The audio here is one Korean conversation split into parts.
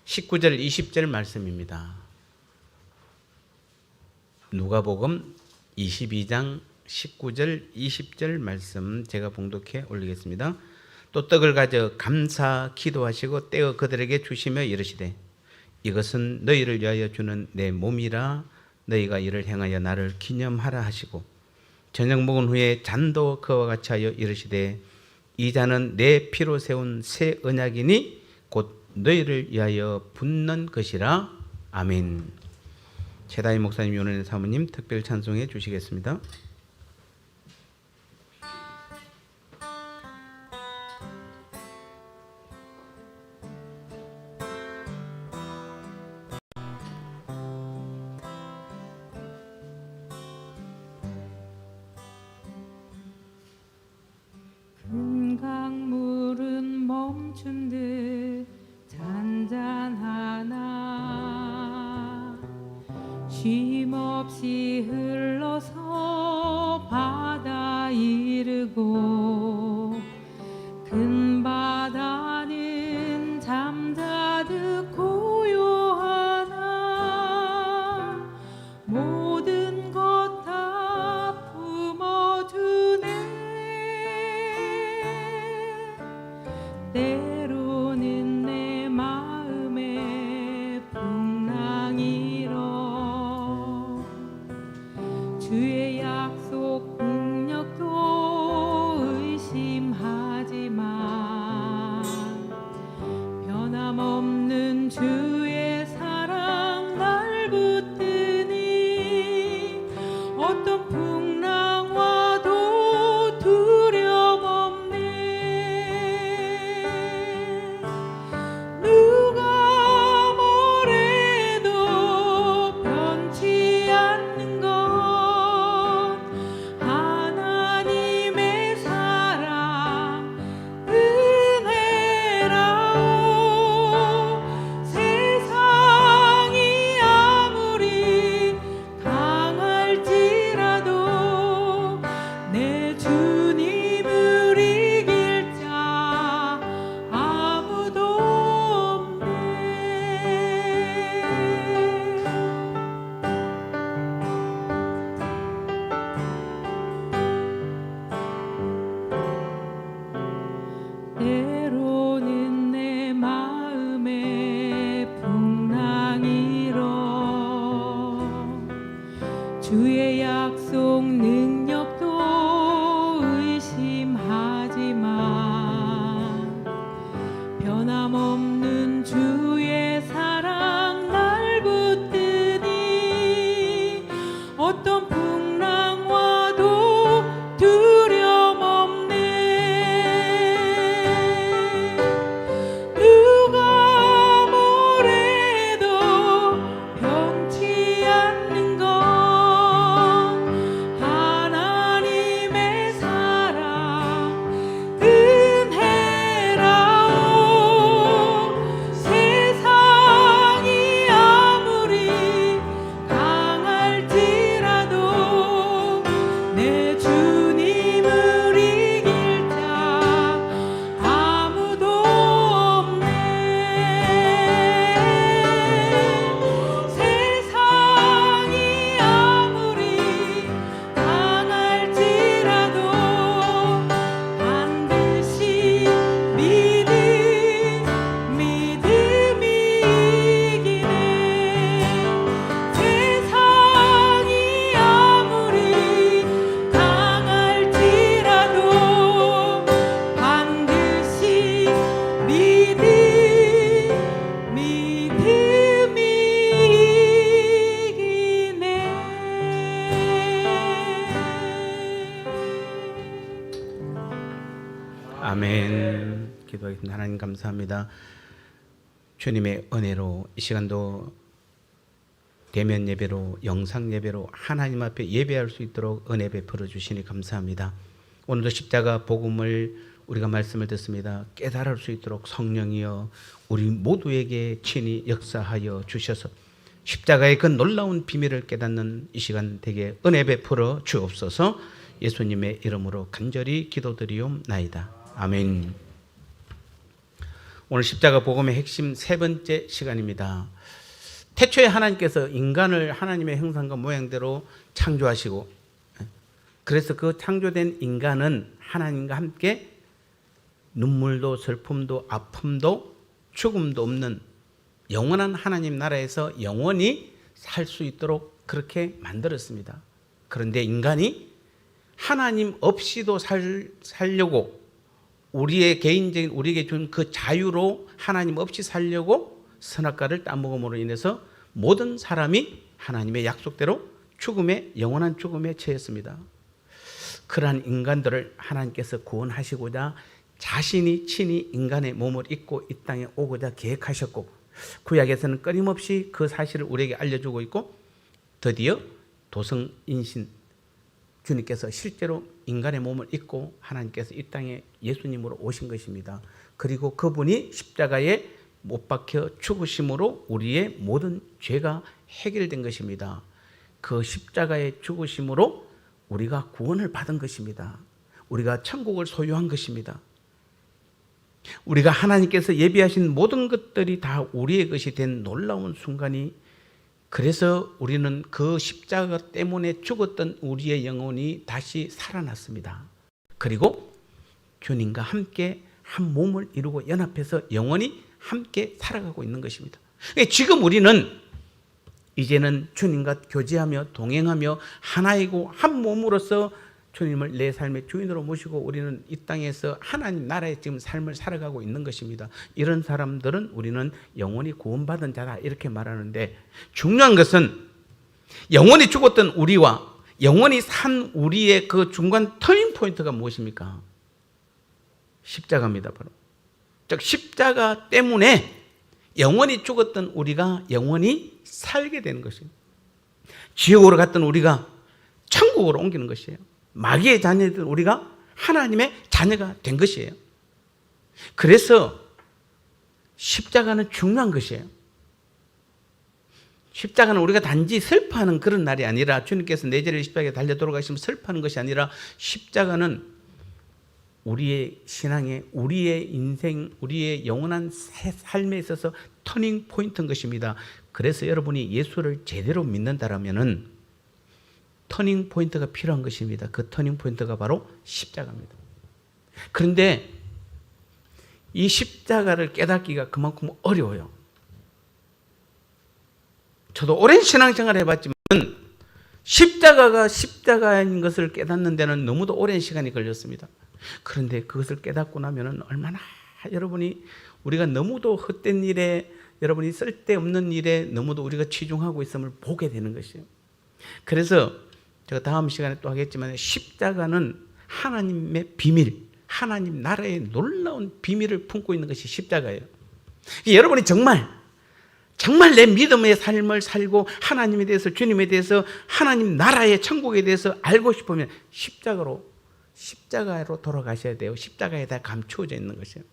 19절 20절 말씀입니다. 누가복음 22장 19절 20절 말씀 제가 봉독해 올리겠습니다. 또 떡을 가져 감사 기도하시고 떼어 그들에게 주시며 이르시되 이것은 너희를 위하여 주는 내 몸이라 너희가 이를 행하여 나를 기념하라 하시고 저녁 먹은 후에 잔도 그와 같이 하여 이르시되 이 잔은 내 피로 세운 새 언약이니 곧 너희를 위하여 붓는 것이라. 아멘. 최다희 목사님, 윤은혜 사모님 특별 찬송해 주시겠습니다. 큰 강물은 멈춘 듯 잔잔하나 쉼없이 흘러서 바다 이르고 큰 바다는 잠자듯 고요하나 모든 것 다 품어주네. 때로는 내 마음에 풍랑이 일어 주의 약속 능력도 의심하지만 변함없는 주의 사랑 날 붙드니 어떤 풍랑 와도 두려움 없네. 누가 뭐래도 변치 않는 것 하나님의 사랑 은혜라오. 세상이 아무리 강할지라도 내 주님을 이길 자 아무도 없네. 때로는 내 마음에 풍랑이 일어 주의 약속 능력도 의심하지만 변함없는 주의 사랑 날 붙드니 어떤 풍랑 와도 두려움 없네. 누가 뭐래도 변치 않는 것 하나님의 사랑 은혜라오. 세상이 아무리 강할지라도 내 주님을 이길 자 아무도 없네. 세상이 아무리 강할지라도 반드시 믿음이 이기네. 세상이 아무리 강할지라도 반드시 믿음이 이기네. 아멘. 기도하겠습니다. 하나님 감사합니다. 주님의 은혜로 이 시간도 대면 예배로 영상 예배로 하나님 앞에 예배할 수 있도록 은혜 베풀어 주시니 감사합니다. 오늘도 십자가 복음을 우리가 말씀을 듣습니다. 깨달을 수 있도록 성령이여 우리 모두에게 친히 역사하여 주셔서 십자가의 그 놀라운 비밀을 깨닫는 이 시간 되게 은혜 베풀어 주옵소서. 예수님의 이름으로 간절히 기도드리옵나이다. 아멘. 오늘 십자가 복음의 핵심 세 번째 시간입니다. 태초에 하나님께서 인간을 하나님의 형상과 모양대로 창조하시고, 그래서 그 창조된 인간은 하나님과 함께 눈물도 슬픔도 아픔도 죽음도 없는 영원한 하나님 나라에서 영원히 살 수 있도록 그렇게 만들었습니다. 그런데 인간이 하나님 없이도 살려고, 우리의 개인적인 우리에게 준 그 자유로 하나님 없이 살려고 선악과를 따먹음으로 인해서 모든 사람이 하나님의 약속대로 영원한 죽음에 처했습니다. 그러한 인간들을 하나님께서 구원하시고자 자신이 친히 인간의 몸을 입고 이 땅에 오고자 계획하셨고, 구약에서는 끊임없이 그 사실을 우리에게 알려주고 있고, 드디어 도성인신 주님께서 실제로 인간의 몸을 입고 하나님께서 이 땅에 예수님으로 오신 것입니다. 그리고 그분이 십자가에 못 박혀 죽으심으로 우리의 모든 죄가 해결된 것입니다. 그 십자가의 죽으심으로 우리가 구원을 받은 것입니다. 우리가 천국을 소유한 것입니다. 우리가 하나님께서 예비하신 모든 것들이 다 우리의 것이 된 놀라운 순간이, 그래서 우리는 그 십자가 때문에 죽었던 우리의 영혼이 다시 살아났습니다. 그리고 주님과 함께 한 몸을 이루고 연합해서 영원히 함께 살아가고 있는 것입니다. 지금 우리는 이제는 주님과 교제하며 동행하며 하나이고 한 몸으로서 주님을 내 삶의 주인으로 모시고 우리는 이 땅에서 하나님 나라의 지금 삶을 살아가고 있는 것입니다. 이런 사람들은 우리는 영원히 구원받은 자다 이렇게 말하는데, 중요한 것은 영원히 죽었던 우리와 영원히 산 우리의 그 중간 터닝 포인트가 무엇입니까? 십자가입니다. 바로 즉 십자가 때문에 영원히 죽었던 우리가 영원히 살게 되는 것입니다. 지옥으로 갔던 우리가 천국으로 옮기는 것이에요. 마귀의 자녀들 우리가 하나님의 자녀가 된 것이에요. 그래서 십자가는 중요한 것이에요. 십자가는 우리가 단지 슬퍼하는 그런 날이 아니라, 주님께서 내 죄를 십자가에 달려 돌아가시면 슬퍼하는 것이 아니라, 십자가는 우리의 신앙에, 우리의 인생, 우리의 영원한 삶에 있어서 터닝 포인트인 것입니다. 그래서 여러분이 예수를 제대로 믿는다라면은 터닝 포인트가 필요한 것입니다. 그 터닝 포인트가 바로 십자가입니다. 그런데 이 십자가를 깨닫기가 그만큼 어려워요. 저도 오랜 신앙생활을 해봤지만 십자가가 십자가인 것을 깨닫는 데는 너무도 오랜 시간이 걸렸습니다. 그런데 그것을 깨닫고 나면은 얼마나 여러분이, 우리가 너무도 헛된 일에, 여러분이 쓸데없는 일에 너무도 우리가 치중하고 있음을 보게 되는 것이에요. 그래서 제가 다음 시간에 또 하겠지만, 십자가는 하나님의 비밀, 하나님 나라의 놀라운 비밀을 품고 있는 것이 십자가예요. 여러분이 정말 내 믿음의 삶을 살고 하나님에 대해서, 주님에 대해서, 하나님 나라의 천국에 대해서 알고 싶으면 십자가로 돌아가셔야 돼요. 십자가에 다 감추어져 있는 것이에요.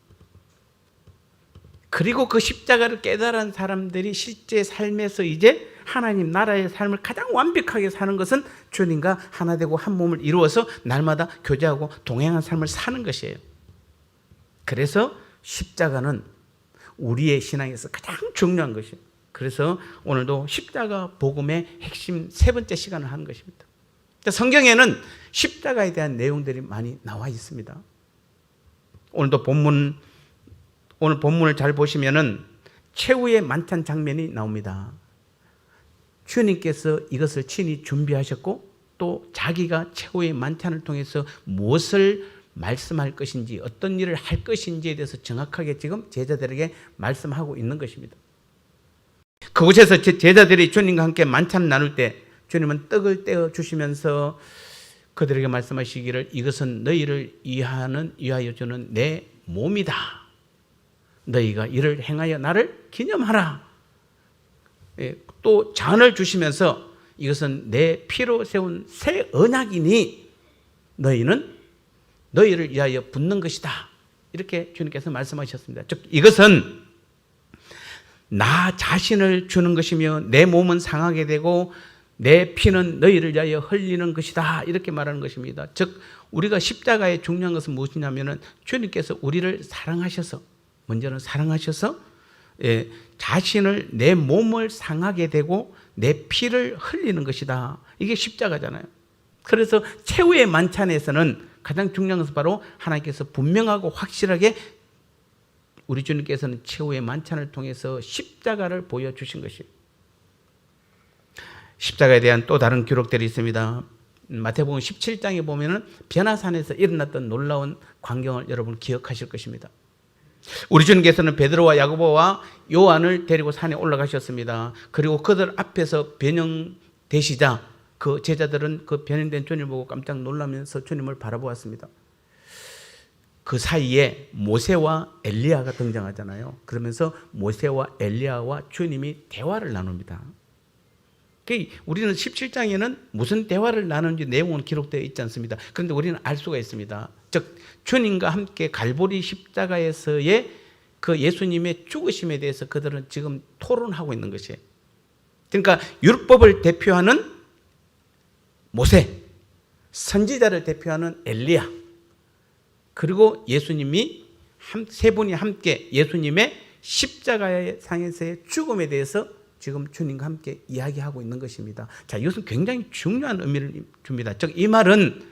그리고 그 십자가를 깨달은 사람들이 실제 삶에서 이제 하나님 나라의 삶을 가장 완벽하게 사는 것은 주님과 하나 되고 한 몸을 이루어서 날마다 교제하고 동행한 삶을 사는 것이에요. 그래서 십자가는 우리의 신앙에서 가장 중요한 것이에요. 그래서 오늘도 십자가 복음의 핵심 세 번째 시간을 하는 것입니다. 성경에는 십자가에 대한 내용들이 많이 나와 있습니다. 오늘 본문을 잘 보시면은 최후의 만찬 장면이 나옵니다. 주님께서 이것을 친히 준비하셨고, 또 자기가 최후의 만찬을 통해서 무엇을 말씀할 것인지, 어떤 일을 할 것인지에 대해서 정확하게 지금 제자들에게 말씀하고 있는 것입니다. 그곳에서 제자들이 주님과 함께 만찬을 나눌 때 주님은 떡을 떼어 주시면서 그들에게 말씀하시기를, 이것은 너희를 위하여 주는 내 몸이다. 너희가 이를 행하여 나를 기념하라. 또 잔을 주시면서 이것은 내 피로 세운 새 언약이니 너희는 너희를 위하여 붓는 것이다. 이렇게 주님께서 말씀하셨습니다. 즉 이것은 나 자신을 주는 것이며 내 몸은 상하게 되고 내 피는 너희를 위하여 흘리는 것이다. 이렇게 말하는 것입니다. 즉 우리가 십자가의 중요한 것은 무엇이냐면은 주님께서 우리를 사랑하셔서 먼저는 사랑하셔서 자신을 내 몸을 상하게 되고 내 피를 흘리는 것이다. 이게 십자가잖아요. 그래서 최후의 만찬에서는 가장 중요한 것은 바로 하나님께서 분명하고 확실하게 우리 주님께서는 최후의 만찬을 통해서 십자가를 보여주신 것이에요. 십자가에 대한 또 다른 기록들이 있습니다. 마태복음 17장에 보면은 변화산에서 일어났던 놀라운 광경을 여러분 기억하실 것입니다. 우리 주님께서는 베드로와 야고보와 요한을 데리고 산에 올라가셨습니다. 그리고 그들 앞에서 변형되시자 그 제자들은 그 변형된 주님을 보고 깜짝 놀라면서 주님을 바라보았습니다. 그 사이에 모세와 엘리야가 등장하잖아요. 그러면서 모세와 엘리야와 주님이 대화를 나눕니다. 우리는 17장에는 무슨 대화를 나누는지 내용은 기록되어 있지 않습니다. 그런데 우리는 알 수가 있습니다. 즉 주님과 함께 갈보리 십자가에서의 그 예수님의 죽으심에 대해서 그들은 지금 토론하고 있는 것이에요. 그러니까 율법을 대표하는 모세, 선지자를 대표하는 엘리야, 그리고 예수님이 세 분이 함께 예수님의 십자가의 상에서의 죽음에 대해서 지금 주님과 함께 이야기하고 있는 것입니다. 자, 이것은 굉장히 중요한 의미를 줍니다. 즉, 이 말은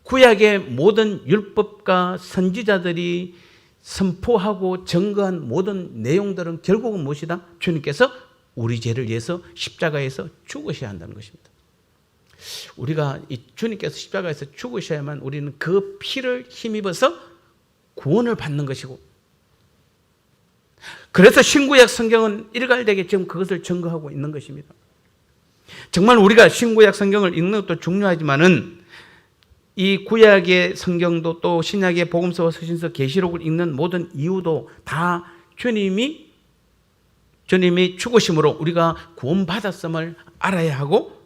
구약의 모든 율법과 선지자들이 선포하고 증거한 모든 내용들은 결국은 무엇이다? 주님께서 우리 죄를 위해서 십자가에서 죽으셔야 한다는 것입니다. 우리가 이 주님께서 십자가에서 죽으셔야만 우리는 그 피를 힘입어서 구원을 받는 것이고, 그래서 신구약 성경은 일갈되게 지금 그것을 증거하고 있는 것입니다. 정말 우리가 신구약 성경을 읽는 것도 중요하지만은 이 구약의 성경도 또 신약의 복음서와 서신서 계시록을 읽는 모든 이유도 다 주님이 죽으심으로 우리가 구원받았음을 알아야 하고,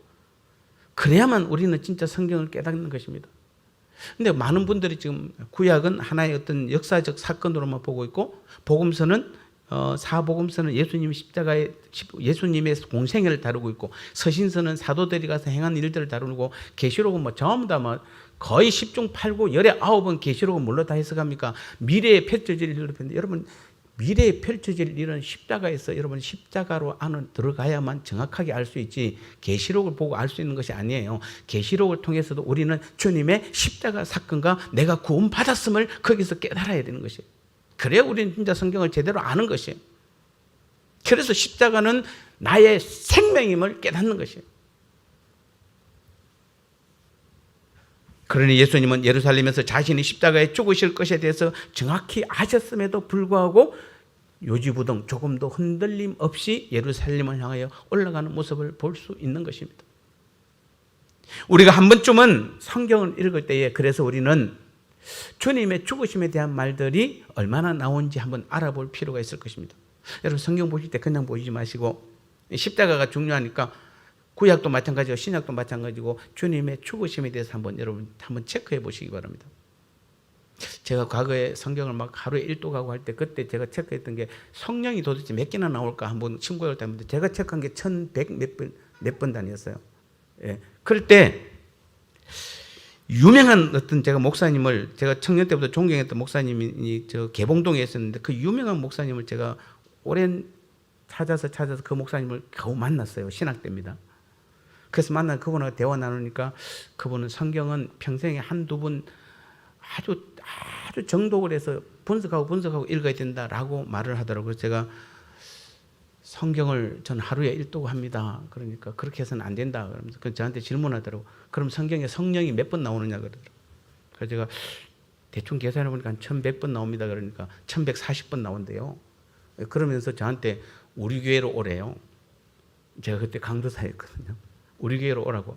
그래야만 우리는 진짜 성경을 깨닫는 것입니다. 근데 많은 분들이 지금 구약은 하나의 어떤 역사적 사건으로만 보고 있고, 복음서는 사복음서는 예수님의 십자가의 예수님의 공생애를 다루고 있고, 서신서는 사도들이 가서 행한 일들을 다루고, 계시록은 뭐 전부 다 뭐 거의 10중 8구 열의 9은 계시록은 뭘로 다 해석합니까? 미래에 펼쳐질 일로 폈는데, 여러분 미래에 펼쳐질 일은 십자가에서 여러분 십자가로 안에 들어가야만 정확하게 알 수 있지, 계시록을 보고 알 수 있는 것이 아니에요. 계시록을 통해서도 우리는 주님의 십자가 사건과 내가 구원받았음을 거기서 깨달아야 되는 것이에요. 그래야 우리는 진짜 성경을 제대로 아는 것이에요. 그래서 십자가는 나의 생명임을 깨닫는 것이에요. 그러니 예수님은 예루살렘에서 자신이 십자가에 죽으실 것에 대해서 정확히 아셨음에도 불구하고 요지부동 조금도 흔들림 없이 예루살렘을 향하여 올라가는 모습을 볼 수 있는 것입니다. 우리가 한 번쯤은 성경을 읽을 때에 그래서 우리는 주님의 죽으심에 대한 말들이 얼마나 나온지 한번 알아볼 필요가 있을 것입니다. 여러분 성경 보실 때 그냥 보시지 마시고, 십자가가 중요하니까 구약도 마찬가지고 신약도 마찬가지고 주님의 죽으심에 대해서 여러분 한번 체크해 보시기 바랍니다. 제가 과거에 성경을 막 하루에 1도 가고 할 때 그때 제가 체크했던 게 성령이 도대체 몇 개나 나올까 한번 친구가 때문에 제가 체크한 게 1100 몇 번 단위였어요. 예. 그럴 때 유명한 어떤 제가 목사님을 제가 청년 때부터 존경했던 목사님이 저 개봉동에 있었는데 그 유명한 목사님을 제가 오랜 찾아서 그 목사님을 겨우 만났어요. 신학 때입니다. 그래서 만나 그분하고 대화 나누니까 그분은 성경은 평생에 한두 번 아주 정독을 해서 분석하고 읽어야 된다라고 말을 하더라고요. 그래서 제가 성경을 전 하루에 1도 합니다. 그러니까 그렇게 해서는 안 된다. 그러면서 저한테 질문하더라고요. 그럼 성경에 성령이 몇 번 나오느냐 그러더라고요. 그래서 제가 대충 계산해 보니까 한 1100번 나옵니다. 그러니까 1140번 나온대요. 그러면서 저한테 우리 교회로 오래요. 제가 그때 강도사였거든요. 우리 교회로 오라고.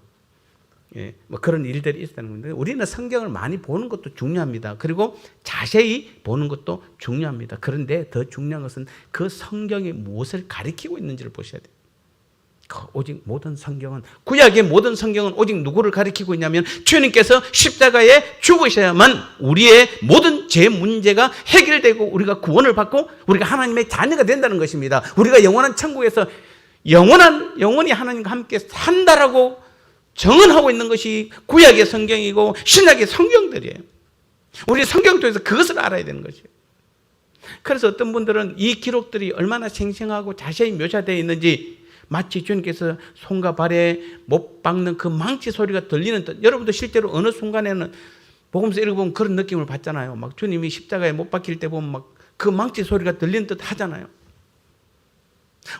예, 뭐 그런 일들이 있었다는 건데, 우리는 성경을 많이 보는 것도 중요합니다. 그리고 자세히 보는 것도 중요합니다. 그런데 더 중요한 것은 그 성경이 무엇을 가리키고 있는지를 보셔야 돼요. 오직 모든 성경은, 구약의 모든 성경은 오직 누구를 가리키고 있냐면 주님께서 십자가에 죽으셔야만 우리의 모든 죄 문제가 해결되고 우리가 구원을 받고 우리가 하나님의 자녀가 된다는 것입니다. 우리가 영원한 천국에서 영원히 하나님과 함께 산다라고 정언하고 있는 것이 구약의 성경이고 신약의 성경들이에요. 우리 성경 통해서 그것을 알아야 되는 것이에요. 그래서 어떤 분들은 이 기록들이 얼마나 생생하고 자세히 묘사되어 있는지 마치 주님께서 손과 발에 못 박는 그 망치 소리가 들리는 듯, 여러분도 실제로 어느 순간에는 복음서 읽어보면 그런 느낌을 받잖아요. 막 주님이 십자가에 못 박힐 때 보면 막 그 망치 소리가 들리는 듯 하잖아요.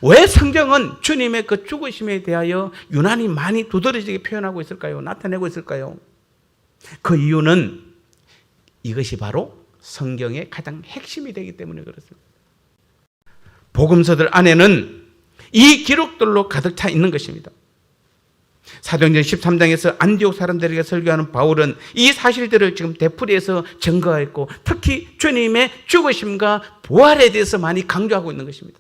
왜 성경은 주님의 그 죽으심에 대하여 유난히 많이 두드러지게 표현하고 있을까요? 나타내고 있을까요? 그 이유는 이것이 바로 성경의 가장 핵심이 되기 때문에 그렇습니다. 복음서들 안에는 이 기록들로 가득 차 있는 것입니다. 사도행전 13장에서 안디옥 사람들에게 설교하는 바울은 이 사실들을 지금 되풀이해서 증거했고, 특히 주님의 죽으심과 부활에 대해서 많이 강조하고 있는 것입니다.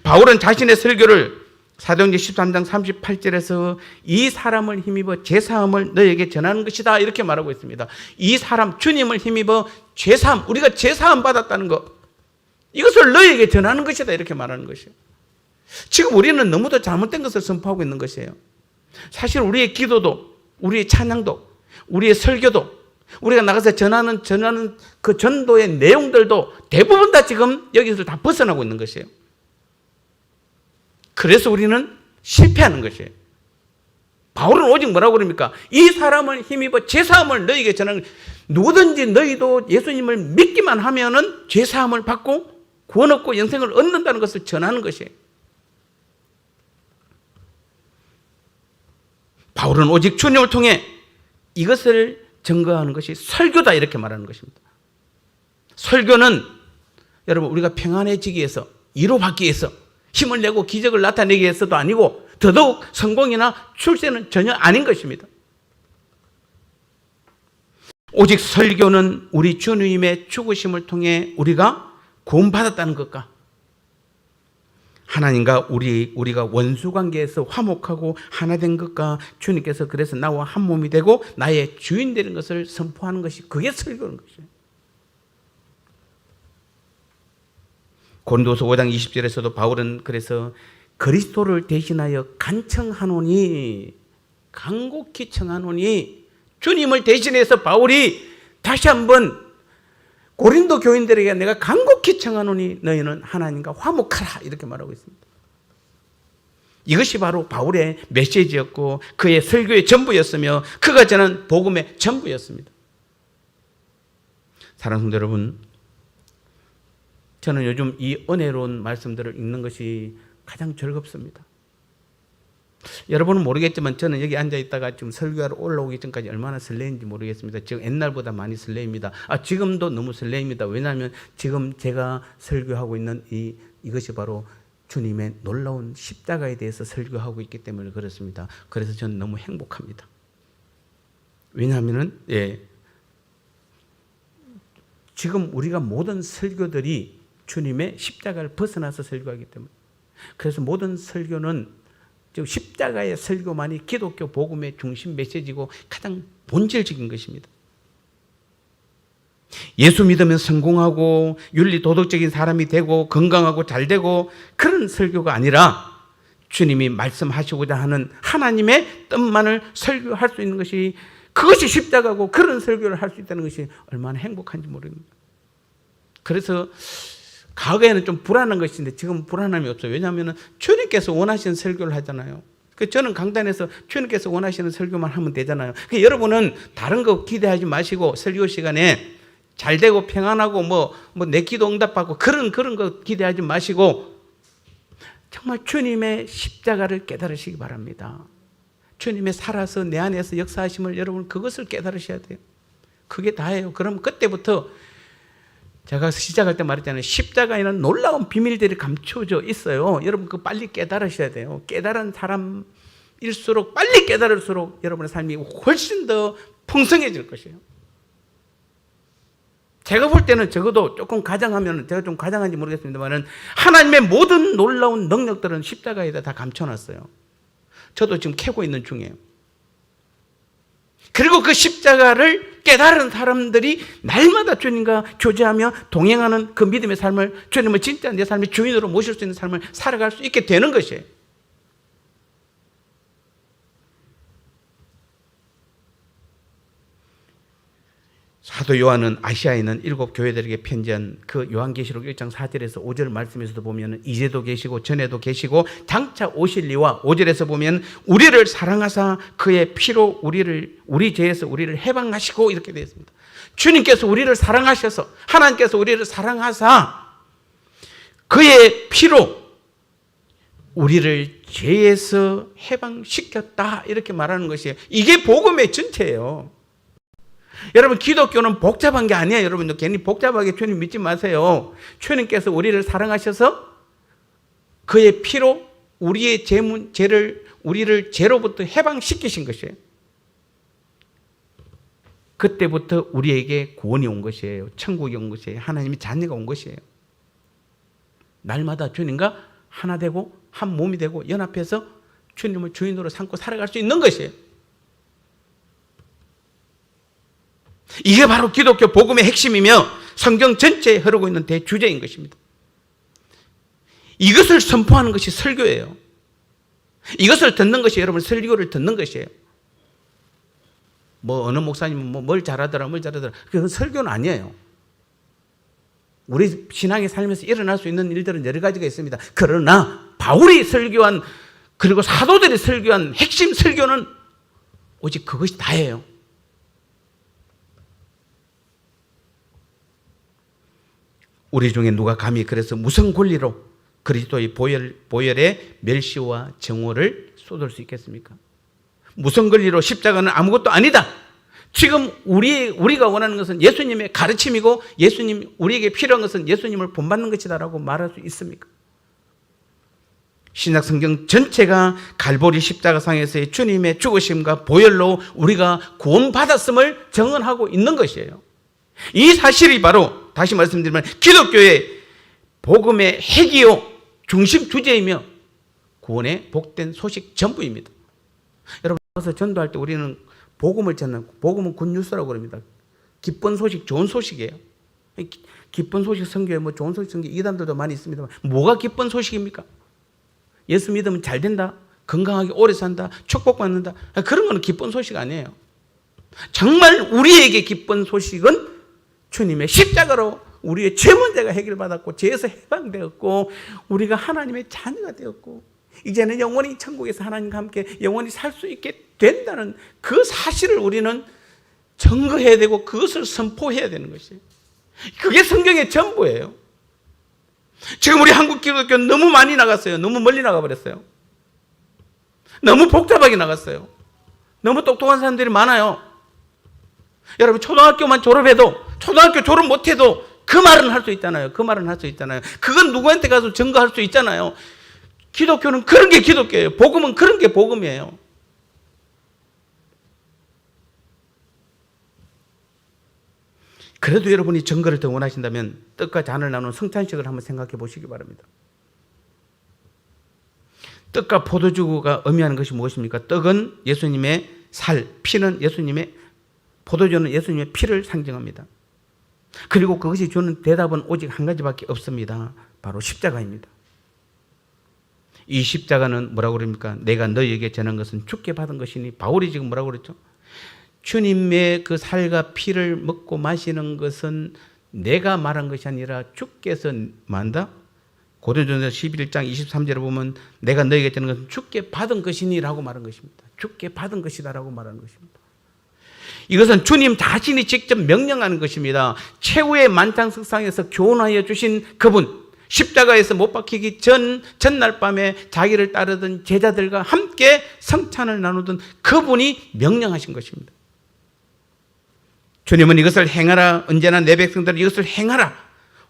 바울은 자신의 설교를 사도행전 13장 38절에서 이 사람을 힘입어 제사함을 너에게 전하는 것이다 이렇게 말하고 있습니다. 이 사람, 주님을 힘입어 제사함, 우리가 제사함 받았다는 것, 이것을 너에게 전하는 것이다 이렇게 말하는 것이에요. 지금 우리는 너무도 잘못된 것을 선포하고 있는 것이에요. 사실 우리의 기도도, 우리의 찬양도, 우리의 설교도, 우리가 나가서 전하는 그 전도의 내용들도 대부분 다 지금 여기서 다 벗어나고 있는 것이에요. 그래서 우리는 실패하는 것이에요. 바울은 오직 뭐라고 그럽니까? 이 사람을 힘입어 죄사함을 너희에게 전하는, 누구든지 너희도 예수님을 믿기만 하면은 죄사함을 받고 구원 얻고 영생을 얻는다는 것을 전하는 것이에요. 바울은 오직 주님을 통해 이것을 증거하는 것이 설교다 이렇게 말하는 것입니다. 설교는 여러분 우리가 평안해지기 위해서, 위로받기 위해서 힘을 내고 기적을 나타내기 위해서도 아니고, 더더욱 성공이나 출세는 전혀 아닌 것입니다. 오직 설교는 우리 주님의 죽으심을 통해 우리가 구원받았다는 것과 하나님과 우리가 원수관계에서 화목하고 하나 된 것과 주님께서 그래서 나와 한 몸이 되고 나의 주인 되는 것을 선포하는 것이, 그게 설교는 것이에요. 고린도서 5장 20절에서도 바울은 그래서 그리스도를 대신하여 간청하노니, 간곡히 청하노니, 주님을 대신해서 바울이 다시 한번 고린도 교인들에게 내가 간곡히 청하노니 너희는 하나님과 화목하라 이렇게 말하고 있습니다. 이것이 바로 바울의 메시지였고 그의 설교의 전부였으며 그가 전한 복음의 전부였습니다. 사랑하는 성도 여러분, 저는 요즘 이 은혜로운 말씀들을 읽는 것이 가장 즐겁습니다. 여러분은 모르겠지만 저는 여기 앉아있다가 지금 설교하러 올라오기 전까지 얼마나 설레인지 모르겠습니다. 지금 옛날보다 많이 설레입니다. 지금도 너무 설레입니다. 왜냐하면 지금 제가 설교하고 있는 이것이 바로 주님의 놀라운 십자가에 대해서 설교하고 있기 때문에 그렇습니다. 그래서 저는 너무 행복합니다. 왜냐하면 지금 우리가 모든 설교들이 주님의 십자가를 벗어나서 설교하기 때문에, 그래서 모든 설교는 즉 십자가의 설교만이 기독교 복음의 중심 메시지고 가장 본질적인 것입니다. 예수 믿으면 성공하고 윤리 도덕적인 사람이 되고 건강하고 잘 되고 그런 설교가 아니라 주님이 말씀하시고자 하는 하나님의 뜻만을 설교할 수 있는 것이, 그것이 십자가고, 그런 설교를 할 수 있다는 것이 얼마나 행복한지 모릅니다. 그래서 과거에는 좀 불안한 것인데 지금 불안함이 없어요. 왜냐하면 주님께서 원하시는 설교를 하잖아요. 저는 강단에서 주님께서 원하시는 설교만 하면 되잖아요. 여러분은 다른 거 기대하지 마시고 설교 시간에 잘 되고 평안하고 내 기도 응답받고 그런 거 기대하지 마시고 정말 주님의 십자가를 깨달으시기 바랍니다. 주님의 살아서 내 안에서 역사하심을 여러분 그것을 깨달으셔야 돼요. 그게 다예요. 그럼 그때부터 제가 시작할 때 말했잖아요. 십자가에는 놀라운 비밀들이 감춰져 있어요. 여러분 그거 빨리 깨달으셔야 돼요. 깨달은 사람일수록, 빨리 깨달을수록 여러분의 삶이 훨씬 더 풍성해질 것이에요. 제가 볼 때는 적어도 조금 가장하면, 제가 좀 가장한지 모르겠습니다만 하나님의 모든 놀라운 능력들은 십자가에다 다 감춰놨어요. 저도 지금 캐고 있는 중이에요. 그리고 그 십자가를 깨달은 사람들이 날마다 주님과 교제하며 동행하는 그 믿음의 삶을, 주님을 진짜 내 삶의 주인으로 모실 수 있는 삶을 살아갈 수 있게 되는 것이에요. 사도 요한은 아시아에 있는 7 교회들에게 편지한 그 요한계시록 1장 4절에서 5절 말씀에서도 보면 이제도 계시고 전에도 계시고 장차 오실 이와 5절에서 보면 우리를 사랑하사 그의 피로 우리 죄에서 우리를 해방하시고 이렇게 되어 있습니다. 주님께서 우리를 사랑하셔서 하나님께서 우리를 사랑하사 그의 피로 우리를 죄에서 해방시켰다 이렇게 말하는 것이에요. 이게 복음의 전체예요. 여러분 기독교는 복잡한 게 아니에요. 여러분도 괜히 복잡하게 주님 믿지 마세요. 주님께서 우리를 사랑하셔서 그의 피로 우리의 죄를 우리를 죄로부터 해방시키신 것이에요. 그때부터 우리에게 구원이 온 것이에요. 천국이 온 것이에요. 하나님의 자녀가 온 것이에요. 날마다 주님과 하나 되고 한 몸이 되고 연합해서 주님을 주인으로 삼고 살아갈 수 있는 것이에요. 이게 바로 기독교 복음의 핵심이며 성경 전체에 흐르고 있는 대주제인 것입니다. 이것을 선포하는 것이 설교예요. 이것을 듣는 것이 여러분 설교를 듣는 것이에요. 뭐 어느 목사님은 뭘 잘하더라 그건 설교는 아니에요. 우리 신앙의 삶에서 일어날 수 있는 일들은 여러 가지가 있습니다. 그러나 바울이 설교한 그리고 사도들이 설교한 핵심 설교는 오직 그것이 다예요. 우리 중에 누가 감히 그래서 무슨 권리로 그리스도의 보혈의 멸시와 정오를 쏟을 수 있겠습니까? 무슨 권리로 십자가는 아무것도 아니다. 지금 우리가 원하는 것은 예수님의 가르침이고 예수님 우리에게 필요한 것은 예수님을 본받는 것이다라고 말할 수 있습니까? 신약 성경 전체가 갈보리 십자가상에서의 주님의 죽으심과 보혈로 우리가 구원받았음을 증언하고 있는 것이에요. 이 사실이 바로 다시 말씀드리면 기독교의 복음의 핵이요 중심 주제이며 구원의 복된 소식 전부입니다. 여러분 그래서 전도할 때 우리는 복음을 전하는 복음은 굿뉴스라고 그럽니다. 기쁜 소식, 좋은 소식이에요. 기쁜 소식 선교에 뭐 좋은 소식 선교 이단들도 많이 있습니다만 뭐가 기쁜 소식입니까? 예수 믿으면 잘 된다, 건강하게 오래 산다, 축복받는다 그런 거는 기쁜 소식 아니에요. 정말 우리에게 기쁜 소식은 주님의 십자가로 우리의 죄 문제가 해결받았고 죄에서 해방되었고 우리가 하나님의 자녀가 되었고 이제는 영원히 천국에서 하나님과 함께 영원히 살 수 있게 된다는 그 사실을 우리는 증거해야 되고 그것을 선포해야 되는 것이에요. 그게 성경의 전부예요. 지금 우리 한국 기독교는 너무 많이 나갔어요. 너무 멀리 나가버렸어요. 너무 복잡하게 나갔어요. 너무 똑똑한 사람들이 많아요. 여러분 초등학교만 졸업해도 초등학교 졸업 못해도 그 말은 할 수 있잖아요. 그 말은 할 수 있잖아요. 그건 누구한테 가서 증거할 수 있잖아요. 기독교는 그런 게 기독교예요. 복음은 그런 게 복음이에요. 그래도 여러분이 증거를 더 원하신다면 떡과 잔을 나누는 성찬식을 한번 생각해 보시기 바랍니다. 떡과 포도주가 의미하는 것이 무엇입니까? 떡은 예수님의 살, 피는 예수님의 포도주는 예수님의 피를 상징합니다. 그리고 그것이 주는 대답은 오직 한 가지밖에 없습니다. 바로 십자가입니다. 이 십자가는 뭐라고 그럽니까? 내가 너희에게 전한 것은 주께 받은 것이니 바울이 지금 뭐라고 그랬죠? 주님의 그 살과 피를 먹고 마시는 것은 내가 말한 것이 아니라 주께서 만다? 고린도전서 11장 23절에 보면 내가 너희에게 전한 것은 주께 받은 것이니 라고 말한 것입니다. 주께 받은 것이다 라고 말하는 것입니다. 이것은 주님 자신이 직접 명령하는 것입니다. 최후의 만찬석상에서 교훈하여 주신 그분, 십자가에서 못 박히기 전날 밤에 자기를 따르던 제자들과 함께 성찬을 나누던 그분이 명령하신 것입니다. 주님은 이것을 행하라. 언제나 내 백성들은 이것을 행하라.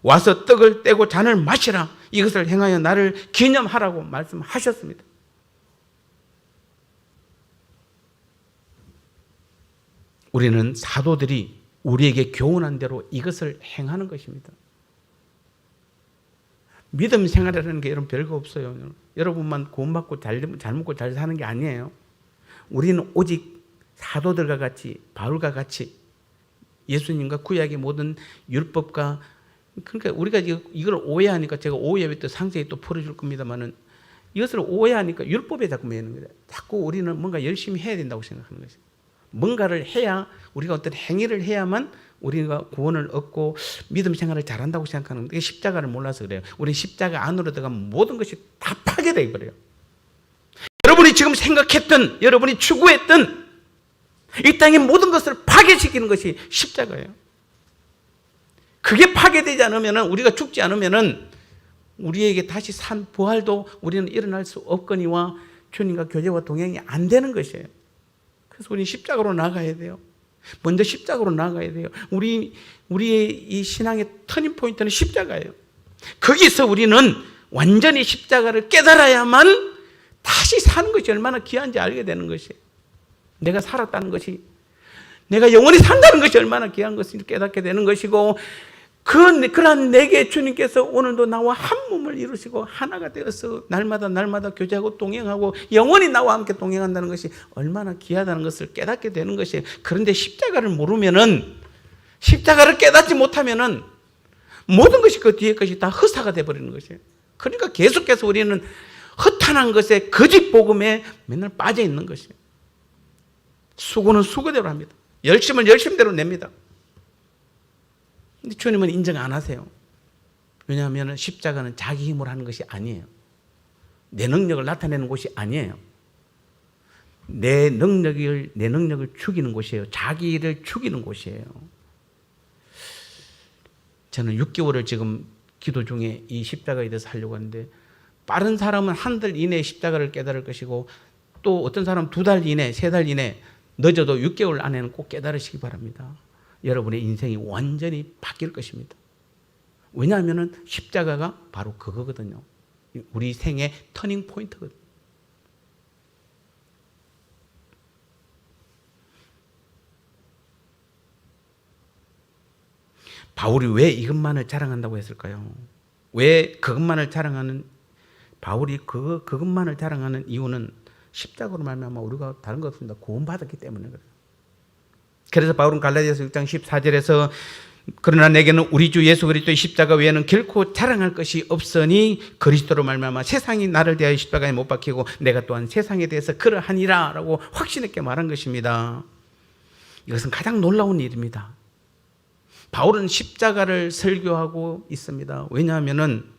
와서 떡을 떼고 잔을 마시라. 이것을 행하여 나를 기념하라고 말씀하셨습니다. 우리는 사도들이 우리에게 교훈한 대로 이것을 행하는 것입니다. 믿음 생활이라는 게 여러분 별거 없어요. 여러분만 구원받고 잘 먹고 잘 사는 게 아니에요. 우리는 오직 사도들과 같이 바울과 같이 예수님과 구약의 모든 율법과 그러니까 우리가 이걸 오해하니까 제가 오해에 또 상세히 또 풀어줄 겁니다만은 이것을 오해하니까 율법에 자꾸 매이는 거예요. 자꾸 우리는 뭔가 열심히 해야 된다고 생각하는 것이죠. 뭔가를 해야 우리가 어떤 행위를 해야만 우리가 구원을 얻고 믿음 생활을 잘한다고 생각하는 게 십자가를 몰라서 그래요. 우리 십자가 안으로 들어가면 모든 것이 다 파괴되어 버려요. 여러분이 지금 생각했던, 여러분이 추구했던 이 땅의 모든 것을 파괴시키는 것이 십자가예요. 그게 파괴되지 않으면, 우리가 죽지 않으면 우리에게 다시 산 부활도 우리는 일어날 수 없거니와 주님과 교제와 동행이 안 되는 것이에요. 그래서 우리는 십자가로 나가야 돼요. 먼저 십자가로 나가야 돼요. 우리의 이 신앙의 터닝 포인트는 십자가예요. 거기서 우리는 완전히 십자가를 깨달아야만 다시 사는 것이 얼마나 귀한지 알게 되는 것이에요. 내가 살았다는 것이, 내가 영원히 산다는 것이 얼마나 귀한 것인지 깨닫게 되는 것이고, 그러한 내게 주님께서 오늘도 나와 한 몸을 이루시고 하나가 되어서 날마다 교제하고 동행하고 영원히 나와 함께 동행한다는 것이 얼마나 귀하다는 것을 깨닫게 되는 것이에요. 그런데 십자가를 모르면은, 십자가를 깨닫지 못하면은 모든 것이 그 뒤에 것이 다 헛사가 되어버리는 것이에요. 그러니까 계속해서 우리는 허탄한 것에, 거짓 복음에 맨날 빠져 있는 것이에요. 수고는 수고대로 합니다. 열심은 열심대로 냅니다. 근데 주님은 인정 안 하세요. 왜냐하면 십자가는 자기 힘으로 하는 것이 아니에요. 내 능력을 나타내는 곳이 아니에요. 내 능력을 죽이는 곳이에요. 자기를 죽이는 곳이에요. 저는 6개월을 지금 기도 중에 이 십자가에 대해서 하려고 하는데, 빠른 사람은 한 달 이내에 십자가를 깨달을 것이고, 또 어떤 사람은 2달 이내, 3달 이내, 늦어도 6개월 안에는 꼭 깨달으시기 바랍니다. 여러분의 인생이 완전히 바뀔 것입니다. 왜냐하면 십자가가 바로 그거거든요. 우리 생의 터닝 포인트거든요. 바울이 왜 이것만을 자랑한다고 했을까요? 왜 그것만을 자랑하는, 바울이 그것만을 자랑하는 이유는 십자가로 말미암아 우리가 다른 것 없습니다. 구원받았기 때문에 그래요. 그래서 바울은 갈라디아서 6장 14절에서 그러나 내게는 우리 주 예수 그리스도의 십자가 외에는 결코 자랑할 것이 없으니 그리스도로 말미암아 세상이 나를 대하여 십자가에 못 박히고 내가 또한 세상에 대해서 그러하니라 라고 확신 있게 말한 것입니다. 이것은 가장 놀라운 일입니다. 바울은 십자가를 설교하고 있습니다. 왜냐하면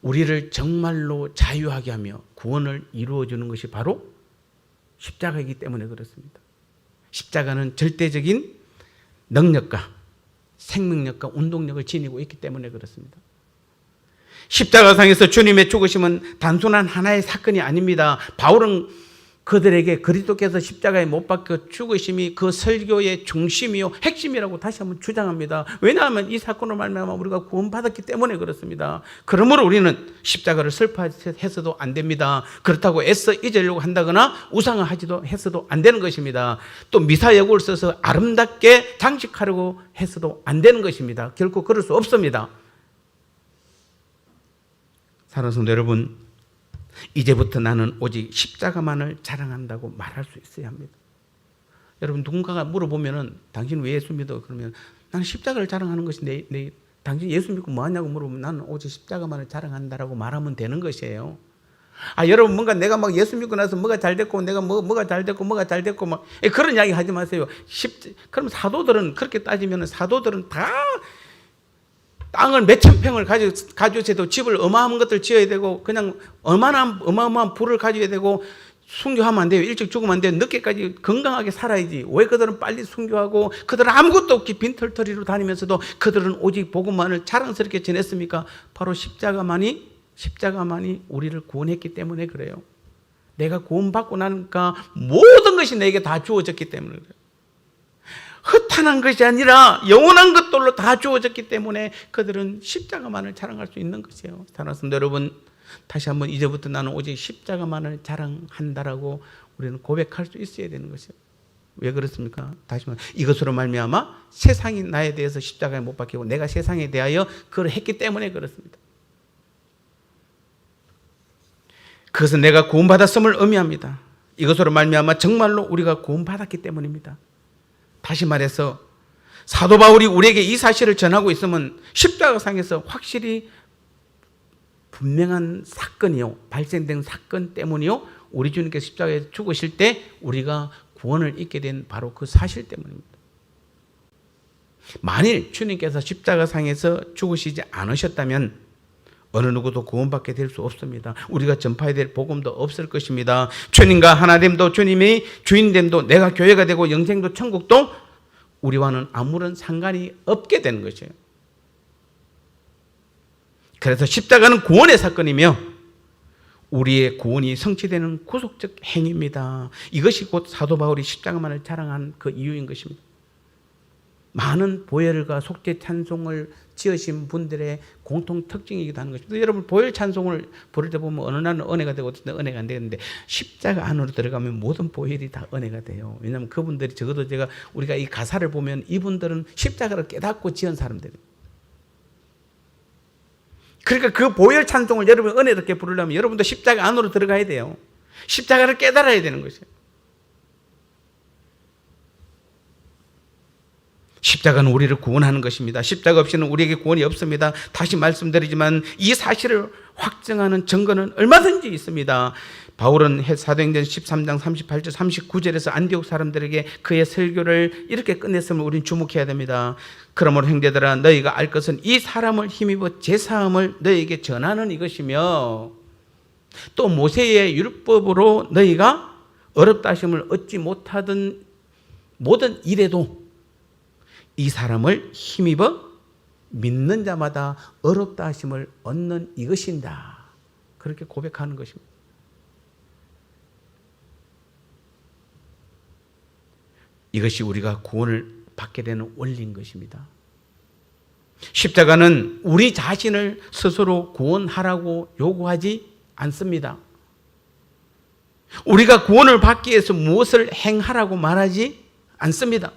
우리를 정말로 자유하게 하며 구원을 이루어주는 것이 바로 십자가이기 때문에 그렇습니다. 십자가는 절대적인 능력과 생명력과 운동력을 지니고 있기 때문에 그렇습니다. 십자가상에서 주님의 죽으심은 단순한 하나의 사건이 아닙니다. 바울은 그들에게 그리스도께서 십자가에 못 박혀 죽으심이 그 설교의 중심이요 핵심이라고 다시 한번 주장합니다. 왜냐하면 이 사건으로 말미암아 우리가 구원받았기 때문에 그렇습니다. 그러므로 우리는 십자가를 슬퍼해서도 안 됩니다. 그렇다고 애써 잊으려고 한다거나 우상화하지도 해서도 안 되는 것입니다. 또 미사여구를 써서 아름답게 장식하려고 해서도 안 되는 것입니다. 결코 그럴 수 없습니다. 사랑하는 성도 여러분, 이제부터 나는 오직 십자가만을 자랑한다고 말할 수 있어야 합니다. 여러분, 누군가가 물어보면은 당신 왜 예수 믿어? 그러면 나는 십자가를 자랑하는 것이 당신 예수 믿고 뭐 하냐고 물어보면 나는 오직 십자가만을 자랑한다라고 말하면 되는 것이에요. 여러분, 뭔가 내가 막 예수 믿고 나서 뭐가 잘 됐고 내가 뭐가 잘 됐고 막 그런 이야기 하지 마세요. 그럼 사도들은 그렇게 따지면 사도들은 다 땅을 몇천 평을 가져도 집을 어마어마한 것들 지어야 되고 그냥 어마어마한 부를 가져야 되고 순교하면 안 돼요. 일찍 죽으면 안 돼요. 늦게까지 건강하게 살아야지. 왜 그들은 빨리 순교하고 그들은 아무것도 없이 빈털터리로 다니면서도 그들은 오직 복음만을 자랑스럽게 전했습니까? 바로 십자가만이 우리를 구원했기 때문에 그래요. 내가 구원받고 나니까 모든 것이 내게 다 주어졌기 때문에 그래요. 허탄한 것이 아니라 영원한 것들로 다 주어졌기 때문에 그들은 십자가만을 자랑할 수 있는 것이에요. 사랑하는 성도 여러분, 다시 한번 이제부터 나는 오직 십자가만을 자랑한다라고 우리는 고백할 수 있어야 되는 것이에요. 왜 그렇습니까? 다시 말해, 이것으로 말미암아 세상이 나에 대해서 십자가에 못 박히고 내가 세상에 대하여 그걸 했기 때문에 그렇습니다. 그것은 내가 구원받았음을 의미합니다. 이것으로 말미암아 정말로 우리가 구원받았기 때문입니다. 다시 말해서 사도 바울이 우리에게 이 사실을 전하고 있으면 십자가상에서 확실히 분명한 사건이요, 발생된 사건 때문이요, 우리 주님께서 십자가에 죽으실 때 우리가 구원을 잊게 된 바로 그 사실 때문입니다. 만일 주님께서 십자가상에서 죽으시지 않으셨다면 어느 누구도 구원받게 될 수 없습니다. 우리가 전파해야 될 복음도 없을 것입니다. 주님과 하나됨도 주님이 주인됨도 내가 교회가 되고 영생도 천국도 우리와는 아무런 상관이 없게 되는 것이에요. 그래서 십자가는 구원의 사건이며 우리의 구원이 성취되는 구속적 행위입니다. 이것이 곧 사도 바울이 십자가만을 자랑한 그 이유인 것입니다. 많은 보혈과 속죄 찬송을 지으신 분들의 공통 특징이기도 하는 것입니다. 여러분 보혈 찬송을 부를 때 보면 어느 날은 은혜가 되고 어떤 은혜가 안 되는데 십자가 안으로 들어가면 모든 보혈이 다 은혜가 돼요. 왜냐하면 그분들이 적어도 우리가 이 가사를 보면 이분들은 십자가를 깨닫고 지은 사람들이에요. 그러니까 그 보혈 찬송을 여러분 은혜롭게 부르려면 여러분도 십자가 안으로 들어가야 돼요. 십자가를 깨달아야 되는 것이에요. 십자가는 우리를 구원하는 것입니다. 십자가 없이는 우리에게 구원이 없습니다. 다시 말씀드리지만 이 사실을 확증하는 증거는 얼마든지 있습니다. 바울은 사도행전 13장 38절 39절에서 안디옥 사람들에게 그의 설교를 이렇게 끝냈음을 우리는 주목해야 됩니다. 그러므로 형제들아 너희가 알 것은 이 사람을 힘입어 제사함을 너희에게 전하는 이것이며 또 모세의 율법으로 너희가 어렵다 하심을 얻지 못하던 모든 일에도 이 사람을 힘입어 믿는 자마다 어렵다 하심을 얻는 이것인다. 그렇게 고백하는 것입니다. 이것이 우리가 구원을 받게 되는 원리인 것입니다. 십자가는 우리 자신을 스스로 구원하라고 요구하지 않습니다. 우리가 구원을 받기 위해서 무엇을 행하라고 말하지 않습니다.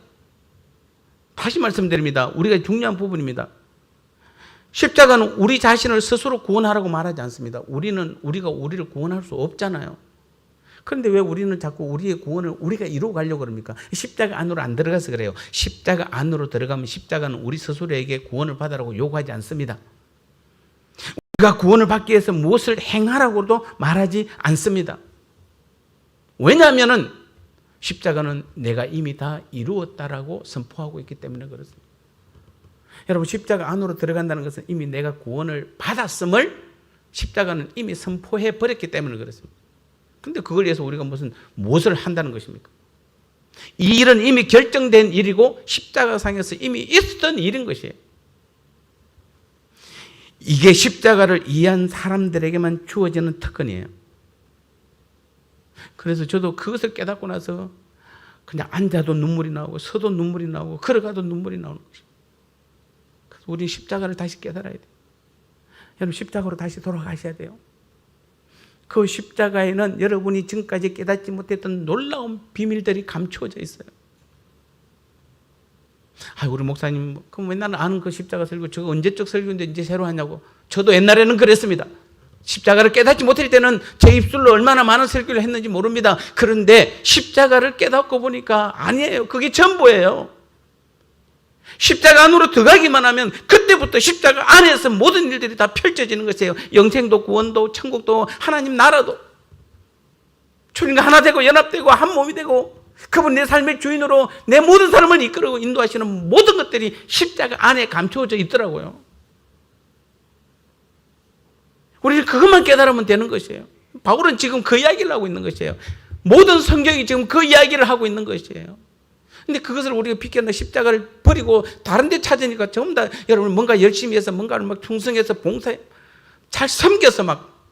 다시 말씀드립니다. 우리가 중요한 부분입니다. 십자가는 우리 자신을 스스로 구원하라고 말하지 않습니다. 우리가 우리를 구원할 수 없잖아요. 그런데 왜 우리는 자꾸 우리의 구원을 우리가 이루어 가려고 그럽니까? 십자가 안으로 안 들어가서 그래요. 십자가 안으로 들어가면 십자가는 우리 스스로에게 구원을 받으라고 요구하지 않습니다. 우리가 구원을 받기 위해서 무엇을 행하라고도 말하지 않습니다. 왜냐하면 십자가는 내가 이미 다 이루었다라고 선포하고 있기 때문에 그렇습니다. 여러분 십자가 안으로 들어간다는 것은 이미 내가 구원을 받았음을 십자가는 이미 선포해 버렸기 때문에 그렇습니다. 그런데 그걸 위해서 우리가 무엇을 한다는 것입니까? 이 일은 이미 결정된 일이고 십자가상에서 이미 있었던 일인 것이에요. 이게 십자가를 이해한 사람들에게만 주어지는 특권이에요. 그래서 저도 그것을 깨닫고 나서 그냥 앉아도 눈물이 나오고 서도 눈물이 나오고 걸어가도 눈물이 나오는 것입니다. 그래서 우리 십자가를 다시 깨달아야 돼요. 여러분 십자가로 다시 돌아가셔야 돼요. 그 십자가에는 여러분이 지금까지 깨닫지 못했던 놀라운 비밀들이 감추어져 있어요. 우리 목사님 그럼 왜 나는 아는 그 십자가 설교 저거 언제적 설교인데 이제 새로 하냐고. 저도 옛날에는 그랬습니다. 십자가를 깨닫지 못할 때는 제 입술로 얼마나 많은 설교를 했는지 모릅니다. 그런데 십자가를 깨닫고 보니까 아니에요. 그게 전부예요. 십자가 안으로 들어가기만 하면 그때부터 십자가 안에서 모든 일들이 다 펼쳐지는 것이에요. 영생도 구원도 천국도 하나님 나라도 주님과 하나 되고 연합되고 한 몸이 되고 그분 내 삶의 주인으로 내 모든 사람을 이끌고 인도하시는 모든 것들이 십자가 안에 감추어져 있더라고요. 우리는 그것만 깨달으면 되는 것이에요. 바울은 지금 그 이야기를 하고 있는 것이에요. 모든 성경이 지금 그 이야기를 하고 있는 것이에요. 근데 그것을 우리가 비껴나 십자가를 버리고 다른 데 찾으니까 전부 다 여러분 뭔가 열심히 해서 뭔가를 막 충성해서 봉사해 잘 섬겨서 막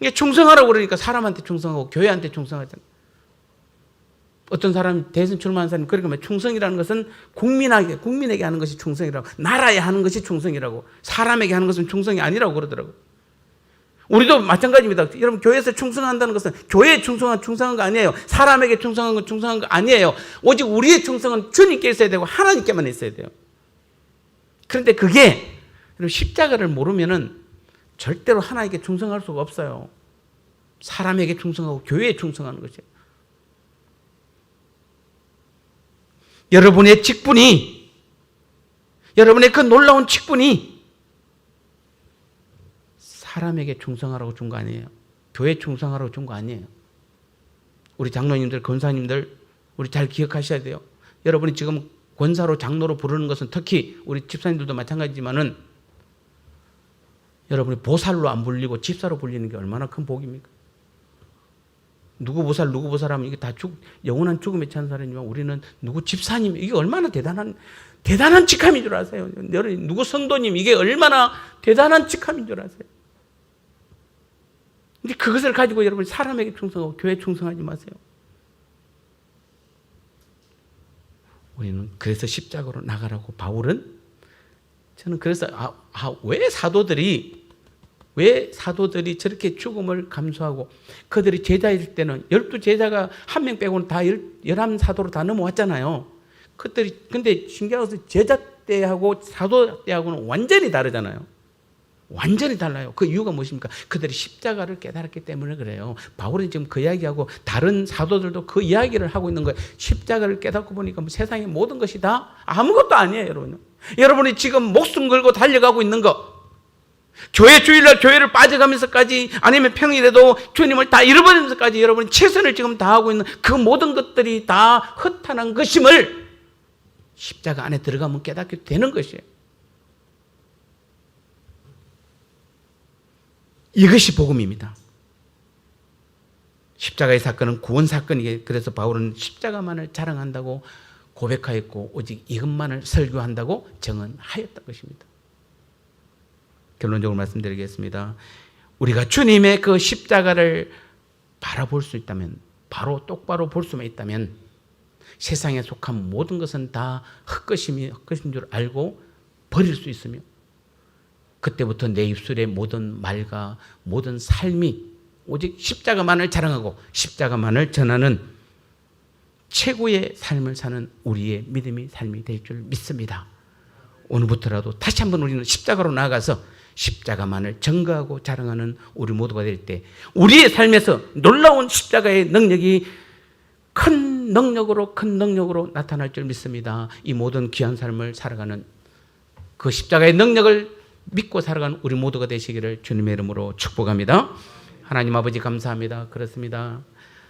이게 충성하라고 그러니까 사람한테 충성하고 교회한테 충성하잖아요. 어떤 사람이 대선 출마한 사람이 그러니까 충성이라는 것은 국민에게 하는 것이 충성이라고, 나라에 하는 것이 충성이라고, 사람에게 하는 것은 충성이 아니라고 그러더라고요. 우리도 마찬가지입니다. 여러분 교회에서 충성한다는 것은 교회에 충성한 거 아니에요. 사람에게 충성한 건 충성한 거 아니에요. 오직 우리의 충성은 주님께 있어야 되고 하나님께만 있어야 돼요. 그런데 그게 여러분 십자가를 모르면은 절대로 하나님께 충성할 수가 없어요. 사람에게 충성하고 교회에 충성하는 것이에요. 여러분의 직분이, 여러분의 그 놀라운 직분이 사람에게 충성하라고 준 거 아니에요. 교회에 충성하라고 준 거 아니에요. 우리 장로님들, 권사님들 우리 잘 기억하셔야 돼요. 여러분이 지금 권사로 장로로 부르는 것은 특히 우리 집사님들도 마찬가지지만은 여러분이 보살로 안 불리고 집사로 불리는 게 얼마나 큰 복입니까? 누구 보살 누구 보살하면 이게 다 영원한 죽음에 찬 사람이지만 우리는 누구 집사님 이게 얼마나 대단한 직함인 줄 아세요? 여러분 누구 성도님 이게 얼마나 대단한 직함인 줄 아세요? 근데 그것을 가지고 여러분 사람에게 충성하고 교회에 충성하지 마세요. 우리는 그래서 십자가로 나가라고 바울은 저는 그래서 왜 사도들이 저렇게 죽음을 감수하고 그들이 제자일 때는 12제자가 한 명 빼고는 다 11사도로 다 넘어왔잖아요. 그들이 근데 신기한 것은 제자 때하고 사도 때하고는 완전히 다르잖아요. 완전히 달라요. 그 이유가 무엇입니까? 그들이 십자가를 깨달았기 때문에 그래요. 바울은 지금 그 이야기하고 다른 사도들도 그 이야기를 하고 있는 거예요. 십자가를 깨닫고 보니까 뭐 세상의 모든 것이 다 아무것도 아니에요, 여러분. 여러분이 지금 목숨 걸고 달려가고 있는 거, 교회 주일날 교회를 빠져가면서까지 아니면 평일에도 주님을 다 잃어버리면서까지 여러분이 최선을 지금 다하고 있는 그 모든 것들이 다 허탄한 것임을 십자가 안에 들어가면 깨닫게 되는 것이에요. 이것이 복음입니다. 십자가의 사건은 구원 사건이기에 그래서 바울은 십자가만을 자랑한다고 고백하였고 오직 이것만을 설교한다고 정언하였던 것입니다. 결론적으로 말씀드리겠습니다. 우리가 주님의 그 십자가를 바라볼 수 있다면, 바로 똑바로 볼 수만 있다면 세상에 속한 모든 것은 다 헛것인 줄 알고 버릴 수 있으며 그때부터 내 입술의 모든 말과 모든 삶이 오직 십자가만을 자랑하고 십자가만을 전하는 최고의 삶을 사는 우리의 믿음의 삶이 될 줄 믿습니다. 오늘부터라도 다시 한번 우리는 십자가로 나아가서 십자가만을 증거하고 자랑하는 우리 모두가 될 때 우리의 삶에서 놀라운 십자가의 능력이 큰 능력으로 나타날 줄 믿습니다. 이 모든 귀한 삶을 살아가는 그 십자가의 능력을 믿고 살아가는 우리 모두가 되시기를 주님의 이름으로 축복합니다. 하나님 아버지 감사합니다. 그렇습니다.